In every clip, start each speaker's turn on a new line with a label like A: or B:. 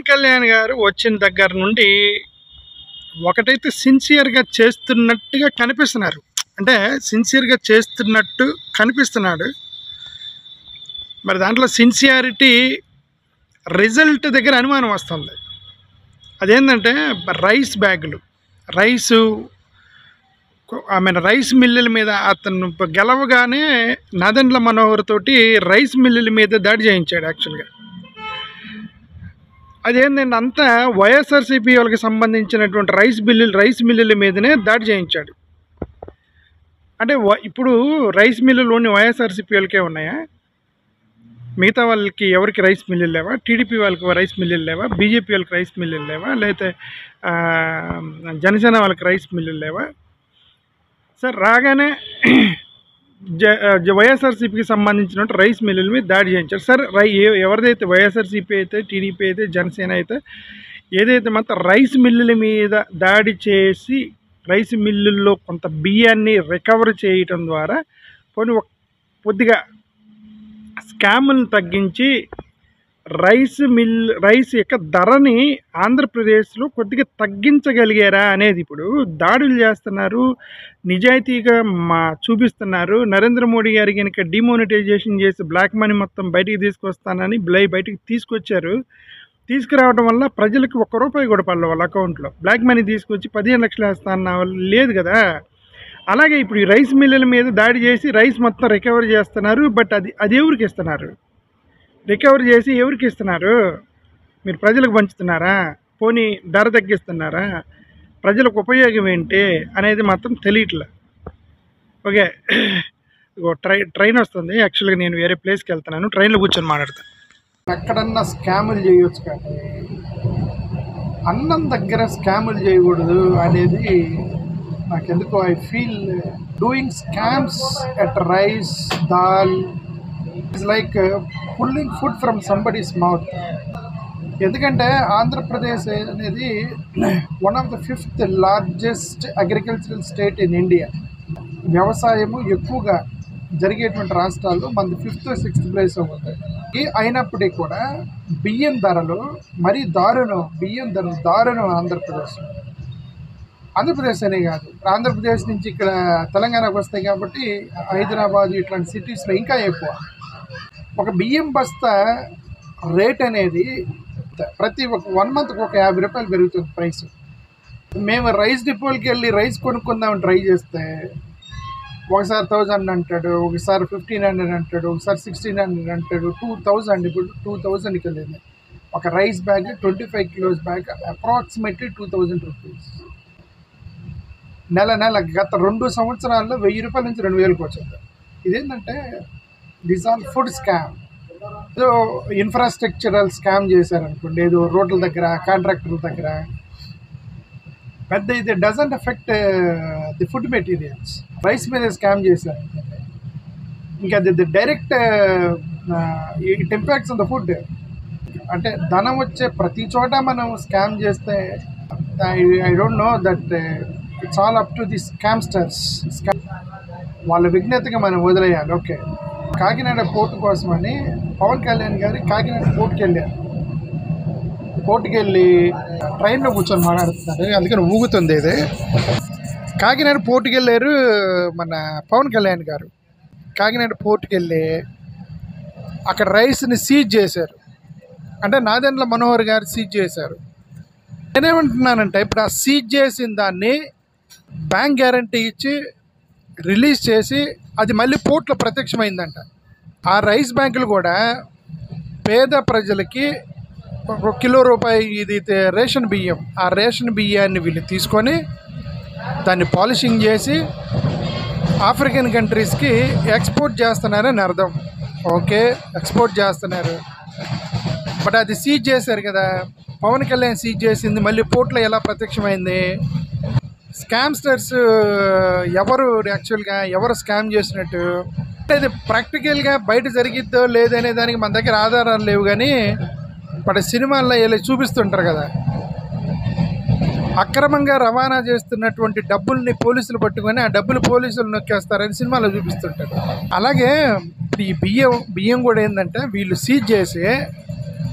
A: కళ్యాణ్ గారు వచ్చిన దగ్గర నుండి ఒకటైతే సిన్సియర్గా చేస్తున్నట్టుగా కనిపిస్తున్నారు, అంటే సిన్సియర్గా చేస్తున్నట్టు కనిపిస్తున్నాడు. మరి దాంట్లో సిన్సియారిటీ రిజల్ట్ దగ్గర అనుమానం వస్తుంది. అదేంటంటే రైస్ బ్యాగులు, రైస్ మిల్లుల మీద అతను గెలవగానే నాదెండ్ల మనోహర్ తోటి రైస్ మిల్లుల మీద దాడి చేయించాడు. యాక్చువల్గా అదేంటంటే అంతా వైఎస్ఆర్సీపీ వాళ్ళకి సంబంధించినటువంటి రైస్ మిల్లుల మీదనే దాడి చేయించాడు. అంటే ఇప్పుడు రైస్ మిల్లులోని వైఎస్ఆర్సీపీ వాళ్ళకే ఉన్నాయా? మిగతా వాళ్ళకి ఎవరికి రైస్ మిల్లులు లేవా? టీడీపీ వాళ్ళకి రైస్ మిల్లులు లేవా? బీజేపీ వాళ్ళకి రైస్ మిల్లులు లేవా? లేకపోతే జనసేన వాళ్ళకి రైస్ మిల్లులు లేవా? సార్ రాగానే వైఎస్ఆర్సీపీకి సంబంధించిన రైస్ మిల్లుల మీద దాడి చేయించారు. సార్ ఎవరిదైతే వైఎస్ఆర్సీపీ అయితే, టీడీపీ అయితే, జనసేన అయితే ఏదైతే మాత్రం రైస్ మిల్లుల మీద దాడి చేసి రైస్ మిల్లుల్లో కొంత బియ్యాన్ని రికవర్ చేయటం ద్వారా కొద్దిగా స్కాములను తగ్గించి రైస్ యొక్క ధరని ఆంధ్రప్రదేశ్లో కొద్దిగా తగ్గించగలిగారా అనేది ఇప్పుడు దాడులు చేస్తున్నారు, నిజాయితీగా చూపిస్తున్నారు. నరేంద్ర మోడీ గారి కనుక డిమోనిటైజేషన్ చేసి బ్లాక్ మనీ మొత్తం బయటికి తీసుకొస్తానని బయటికి తీసుకొచ్చారు. తీసుకురావడం వల్ల ప్రజలకు ₹1 కూడా పడలేదు వాళ్ళ అకౌంట్లో. బ్లాక్ మనీ తీసుకొచ్చి 15 లక్షలు వేస్తాన్న లేదు కదా. అలాగే ఇప్పుడు ఈ రైస్ మిల్లుల మీద దాడి చేసి రైస్ మొత్తం రికవర్ చేస్తున్నారు. బట్ అది ఎవరికి ఇస్తున్నారు? రికవర్ చేసి ఎవరికి ఇస్తున్నారు? మీరు ప్రజలకు పంచుతున్నారా? పోనీ ధర తగ్గిస్తున్నారా? ప్రజలకు ఉపయోగం ఏంటి అనేది మాత్రం తెలియట్లే. ఓకే, ట్రైన్ వస్తుంది. యాక్చువల్గా నేను వేరే ప్లేస్కి వెళ్తున్నాను, ట్రైన్లో కూర్చొని మాట్లాడతాను. ఎక్కడన్నా స్కాములు చేయవచ్చు కానీ అన్నం దగ్గర స్కాములు చేయకూడదు అనేది నాకెందుకో I feel doing scams at rice, dal it's like pulling food from somebody's mouth. ఎందుకంటే ఆంధ్రప్రదేశ్ అనేది one of the 5th largest agricultural state in India. వ్యవసాయము ఎక్కువగా జరిగేటువంటి రాష్ట్రాల్లో మనది 5th, 6th ప్లేస్ అవుతుంది. అయినప్పటికీ కూడా బియ్యం ధరలు మరీ దారుణం ఆంధ్రప్రదేశ్ అనే కాదు, ఆంధ్రప్రదేశ్ నుంచి ఇక్కడ తెలంగాణకు వస్తాయి కాబట్టి హైదరాబాద్ ఇట్లాంటి సిటీస్లో ఇంకా ఎక్కువ. ఒక బియ్యం బస్తా రేట్ అనేది ప్రతి 1 మంత్కి ఒక ₹50 పెరుగుతుంది ప్రైస్. మేము రైస్ డిపోలకి వెళ్ళి రైస్ కొనుక్కుందామని ట్రై చేస్తే ఒకసారి 1000 అంటాడు, ఒకసారి 1500 అంటాడు, ఒకసారి 1600 అంటాడు, 2000. ఇప్పుడు 2000కి వెళ్ళింది ఒక rice bag, 25 kilos bag approximately ₹2000. నెల గత 2 సంవత్సరాల్లో ₹1000 నుంచి 2000కి వచ్చింది. ఇదేంటంటే దిస్ ఆల్ ఫుడ్ స్కామ్. ఏదో ఇన్ఫ్రాస్ట్రక్చరల్ స్కామ్ చేశారనుకోండి, ఏదో రోడ్ల దగ్గర, కాంట్రాక్టర్ల దగ్గర పెద్ద ఇది doesn't effect the food materials. Rice మీద స్కామ్ చేశారు ఇంకా అది direct it impacts on the food. అంటే ధనం వచ్చే ప్రతి చోట మనం స్కామ్ చేస్తే I don't know that it's all up to the scamsters. వాళ్ళ విజ్ఞతగా మనం వదిలేయాలి. ఓకే, కాకినాడ పోర్టు కోసమని పవన్ కళ్యాణ్ గారు కాకినాడ పోర్టుకి వెళ్ళి ట్రైన్లో కూర్చొని మాట్లాడుతున్నారు, అందుకని ఊగుతుంది ఇది. కాకినాడ పోర్టుకి వెళ్ళారు మన పవన్ కళ్యాణ్ గారు. కాకినాడ పోర్టుకి వెళ్ళి అక్కడ రైస్ని సీజ్ చేశారు. అంటే నాదెండ్ల మనోహర్ గారు సీజ్ చేశారు. నేనేమంటున్నానంటే ఇప్పుడు ఆ సీజ్ చేసిన దాన్ని బ్యాంక్ గ్యారంటీ ఇచ్చి రిలీజ్ చేసి అది మళ్ళీ పోర్టులో ప్రత్యక్షమైందంట. ఆ రైస్ బ్యాంకులు కూడా పేద ప్రజలకి ₹1 ఇది రేషన్ బియ్యం, ఆ రేషన్ బియ్యాన్ని వీళ్ళు తీసుకొని దాన్ని పాలిషింగ్ చేసి ఆఫ్రికన్ కంట్రీస్కి ఎక్స్పోర్ట్ చేస్తున్నారని అర్థం. ఓకే, ఎక్స్పోర్ట్ చేస్తున్నారు. బట్ అది సీజ్ చేశారు కదా, పవన్ కళ్యాణ్ సీజ్ చేసింది మళ్ళీ పోర్టులో ఎలా ప్రత్యక్షమైంది? స్కామ్స్టర్స్ ఎవరు స్కామ్ చేసినట్టు? ఇది ప్రాక్టికల్గా బయట జరిగిద్దో లేదనే దానికి మన దగ్గర ఆధారాలు లేవు, కానీ బట్ సినిమాల్లో ఇలా చూపిస్తుంటారు కదా, అక్రమంగా రవాణా చేస్తున్నటువంటి డబ్బుల్ని పోలీసులు పట్టుకొని ఆ డబ్బులు పోలీసులు నొక్కేస్తారని సినిమాలో చూపిస్తుంటారు. అలాగే ఈ బియ్యం కూడా ఏంటంటే వీళ్ళు సీజ్ చేసి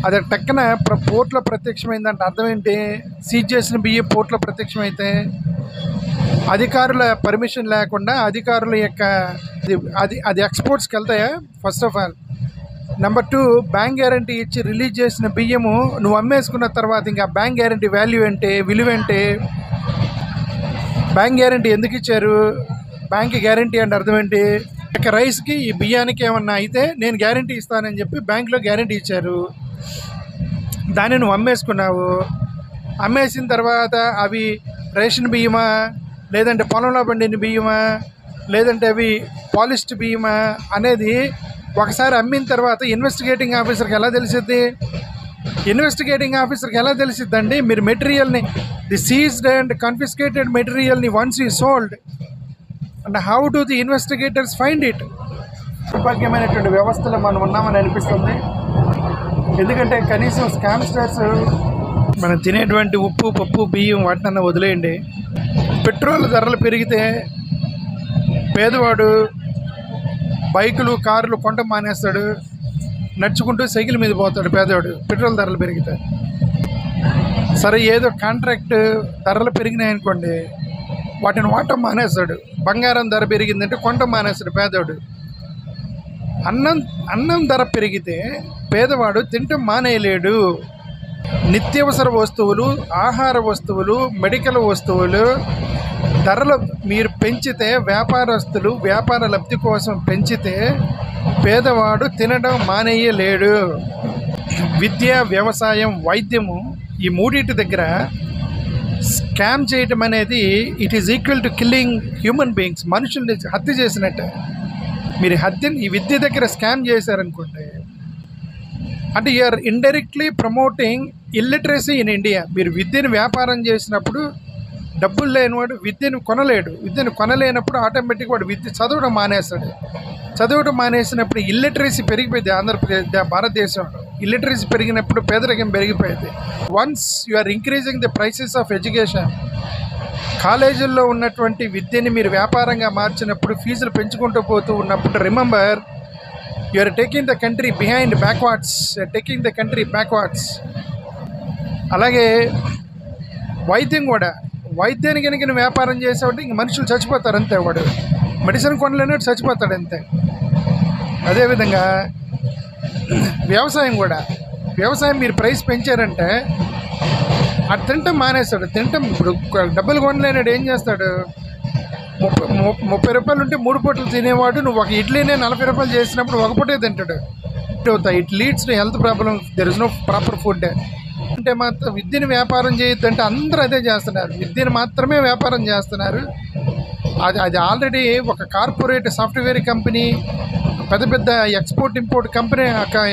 A: అది టక్కన పోర్ట్లో ప్రత్యక్షమైందంటే అర్థం ఏంటి? సీజ్ చేసిన బియ్యం పోర్ట్లో ప్రత్యక్షమైతే అధికారుల పర్మిషన్ లేకుండా అధికారుల యొక్క అది ఎక్స్పోర్ట్స్కి వెళ్తాయా? First of all. Number 2, bank guarantee ఇచ్చి రిలీజ్ చేసిన బియ్యము నువ్వు అమ్మేసుకున్న తర్వాత ఇంకా బ్యాంక్ గ్యారంటీ వాల్యూ ఏంటి, విలువ ఏంటి? బ్యాంక్ గ్యారంటీ ఎందుకు ఇచ్చారు? బ్యాంక్ గ్యారంటీ అంటే అర్థం ఏంటి? ఇక రైస్కి ఈ బియ్యానికి ఏమన్నా అయితే నేను గ్యారంటీ ఇస్తానని చెప్పి బ్యాంకులో గ్యారంటీ ఇచ్చారు. దాన్ని నువ్వు అమ్మేసుకున్నావు. అమ్మేసిన తర్వాత అవి రేషన్ బియ్యమా, లేదంటే పొలంలో పండిన బియ్యమా, లేదంటే అవి పాలిష్డ్ బియ్యమా అనేది ఒకసారి అమ్మిన తర్వాత ఇన్వెస్టిగేటింగ్ ఆఫీసర్కి ఎలా తెలిసిద్ది? ఇన్వెస్టిగేటింగ్ ఆఫీసర్కి ఎలా తెలిసిద్దండి? మీరు మెటీరియల్ని, ది సీజ్డ్ అండ్ కన్ఫిస్కేటెడ్ మెటీరియల్ని once you sold and how do the investigators find it? దుర్భాగ్యమైనటువంటి వ్యవస్థలో మనం ఉన్నామని అనిపిస్తుంది. ఎందుకంటే కనీసం స్కామ్స్టర్స్ మనం తినేటువంటి ఉప్పు, పప్పు, బియ్యం వాటినన్నా వదిలేయండి. పెట్రోల్ ధరలు పెరిగితే పేదవాడు బైకులు, కార్లు కొంట మానేస్తాడు, నడుచుకుంటూ సైకిల్ మీద పోతాడు పేదవాడు పెట్రోల్ ధరలు పెరిగితే. సరే, ఏదో కాంట్రాక్ట్ ధరలు పెరిగినాయనుకోండి, వాటిని వాటం మానేస్తాడు. బంగారం ధర పెరిగిందంటే కొంట మానేస్తాడు పేదవాడు. అన్నం ధర పెరిగితే పేదవాడు తింటం మానేయలేడు. నిత్యావసర వస్తువులు, ఆహార వస్తువులు, మెడికల్ వస్తువులు ధరలు మీరు పెంచితే, వ్యాపారస్తులు వ్యాపార లబ్ధి కోసం పెంచితే పేదవాడు తినడం మానేయలేడు. విద్య, వ్యవసాయం, వైద్యము ఈ మూడింటి దగ్గర స్కామ్ చేయటం అనేది it is equal to killing human beings. మనుషుల్ని హత్య చేసినట్టే. మీరు ఈ విద్య దగ్గర స్కామ్ చేశారనుకోండి అంటే you're indirectly promoting illiteracy in India. మీరు విద్యను వ్యాపారం చేసినప్పుడు డబ్బులు లేనివాడు విద్యను కొనలేడు. విద్యను కొనలేనప్పుడు ఆటోమేటిక్గా వాడు విద్య చదవడం మానేస్తాడు. చదవడం మానేసినప్పుడు ఇల్లిటరసీ పెరిగిపోయింది. ఆంధ్రప్రదేశ్, భారతదేశంలో ఇల్లిటరసీ పెరిగినప్పుడు పేదరికం పెరిగిపోయింది. Once you are increasing the prices of education, కాలేజీల్లో ఉన్నటువంటి విద్యని మీరు వ్యాపారంగా మార్చినప్పుడు, ఫీజులు పెంచుకుంటూ పోతూ ఉన్నప్పుడు, remember you are taking the country behind backwards. అలాగే వైద్యం కూడా, వైద్యాన్ని కనుక నువ్వు వ్యాపారం చేసావంటే ఇంక మనుషులు చచ్చిపోతారు అంతే. వాడు మెడిసిన్ కొనలేనట్టు చచ్చిపోతాడు అంతే. అదేవిధంగా వ్యవసాయం మీరు ప్రైస్ పెంచారంటే అది తింటాం మానేస్తాడు. ఇప్పుడు డబ్బులు కొనలేనాడు ఏం చేస్తాడు? 30 రూపాయలు ఉంటే 3 పూటలు తినేవాడు నువ్వు ఒక ఇడ్లీనే 40 రూపాయలు చేసినప్పుడు ఒక పూటే తింటాడు. It leads to health problem. There is no proper food. అంటే మాత్రం విద్యను వ్యాపారం చేయొద్దంటే అందరూ అదే చేస్తున్నారు. విద్యను మాత్రమే వ్యాపారం చేస్తున్నారు. అది ఆల్రెడీ ఒక కార్పొరేట్ సాఫ్ట్వేర్ కంపెనీ, పెద్ద ఎక్స్పోర్ట్ ఇంపోర్ట్ కంపెనీ.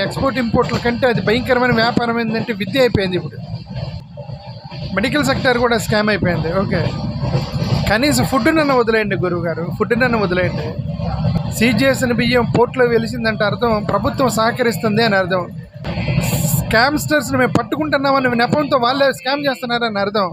A: ఎక్స్పోర్ట్ ఇంపోర్ట్ల కంటే అది భయంకరమైన వ్యాపారం ఏంటంటే విద్య అయిపోయింది. ఇప్పుడు మెడికల్ సెక్టర్ కూడా స్కామ్ అయిపోయింది. ఓకే, కనీసం ఫుడ్ నన్ను వదిలేయండి గురువుగారు, ఫుడ్ నన్ను వదిలేయండి. సీజ్ చేసిన బియ్యం పోర్ట్లో వెలిసిందంటే అర్థం ప్రభుత్వం సహకరిస్తుంది అని అర్థం. స్కామ్స్టర్స్ని మేము పట్టుకుంటున్నామని నెపంతో వాళ్ళే స్కామ్ చేస్తున్నారని అర్థం.